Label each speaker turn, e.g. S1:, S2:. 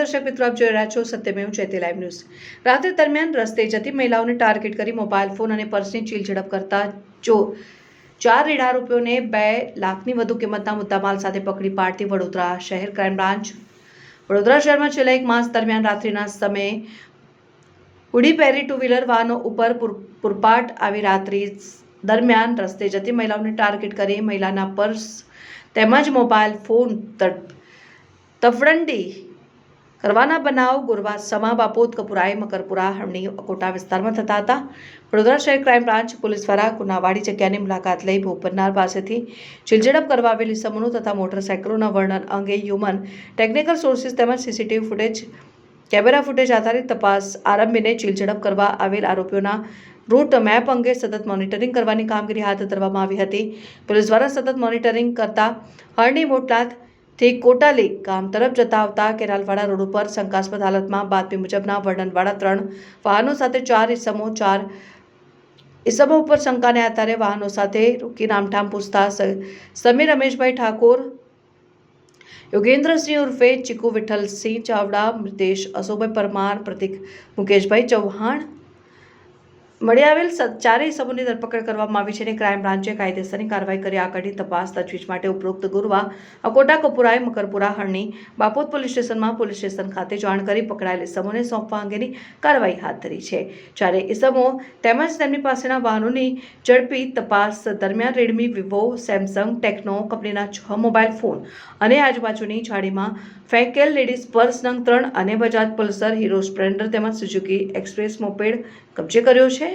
S1: દર્શક મિત્રો, આપ જોઈ રહ્યા છો સત્યમેવ જયતે લાઈવ ન્યૂઝ। રાત્રિ દરમિયાન રસ્તે જતી મહિલાઓને ટાર્ગેટ કરી મોબાઈલ ફોન અને પર્સની ચીલઝડપ કરતા ચાર રેડા આરોપીઓને 2 લાખની વધુ કિંમતના મુદ્દામાલ સાથે પકડી પાડતી વડોદરા શહેર ક્રાઇમ બ્રાન્ચ। વડોદરા શહેરમાં છેલ્લા 1 માસ દરમિયાન રાત્રિના સમયે હુડી પહેરી ટુ વ્હીલર વાહનો ઉપર પૂરપાટ આવી રાત્રિ દરમિયાન રસ્તે જતી મહિલાઓને ટાર્ગેટ કરી મહિલાના પર્સ તેમજ મોબાઈલ ફોન તફડંડી કરવાના બનાવ ગુરવા સમા બાપોદ કપુરાઈ મકરપુરા હરણી અકોટા વિસ્તારમાં થતા હતા। વડોદરા શહેર ક્રાઇમ બ્રાન્ચ પોલીસ દ્વારા ગુનાવાળી જગ્યાની મુલાકાત લઈ ભોગ બનનાર પાસેથી ચીલઝડપ કરવા આવેલી સમૂહનું તથા મોટરસાયકલોના વર્ણન અંગે હ્યુમન ટેકનિકલ સોર્સિસ તેમજ સીસીટીવી ફૂટેજ કેમેરા ફૂટેજ આધારિત તપાસ આરંભીને ચીલઝડપ કરવા આવેલ આરોપીઓના રૂટ મેપ અંગે સતત મોનિટરિંગ કરવાની કામગીરી હાથ ધરવામાં આવી હતી। પોલીસ દ્વારા સતત મોનિટરિંગ કરતા હરણી બોટાદ થી કોટાલી ગામ તરફ જતા આવતા કેનાલવાડા રોડ ઉપર શંકાસ્પદ હાલતમાં બાતમી મુજબના વર્ણનવાળા 3 વાહનો સાથે 4 ઇસમો ઉપર શંકાને આધારે વાહનો સાથે રોકી નામઠામ પૂછતા સમીર રમેશભાઈ ઠાકોર, યોગેન્દ્રસિંહ ઉર્ફે ચીકુ, વિઠ્ઠલસિંહ ચાવડા, મિતેશ અશોકભાઈ પરમાર, પ્રતિક મુકેશભાઈ ચૌહાણ મળી આવેલ 4 ઇસમોની ધરપકડ કરવામાં આવી છે અને ક્રાઇમ બ્રાન્ચે કાયદેસરની કાર્યવાહી કરી આગળની તપાસ તજવીજ માટે ઉપરોક્ત ગુરવા અકોટા કપુરાઈ મકરપુરા હરણી બાપોદ પોલીસ સ્ટેશન ખાતે જાણ કરી પકડાયેલ ઇસમોને સોંપવા અંગેની કાર્યવાહી હાથ ધરી છે। જ્યારે ઇસમો તેમજ તેમની પાસેના વાહનોની ઝડપી તપાસ દરમિયાન રેડમી, વિવો, સેમસંગ, ટેકનો કંપનીના 6 મોબાઈલ ફોન અને આજુબાજુની ઝાડીમાં ફેંકેલ લેડીઝ પર્સ નંગ 3 અને બજાજ પલ્સર, હીરો સ્પ્લેન્ડર તેમજ સુઝુકી એક્સપ્રેસ મોપેડ કબજે કર્યો છે।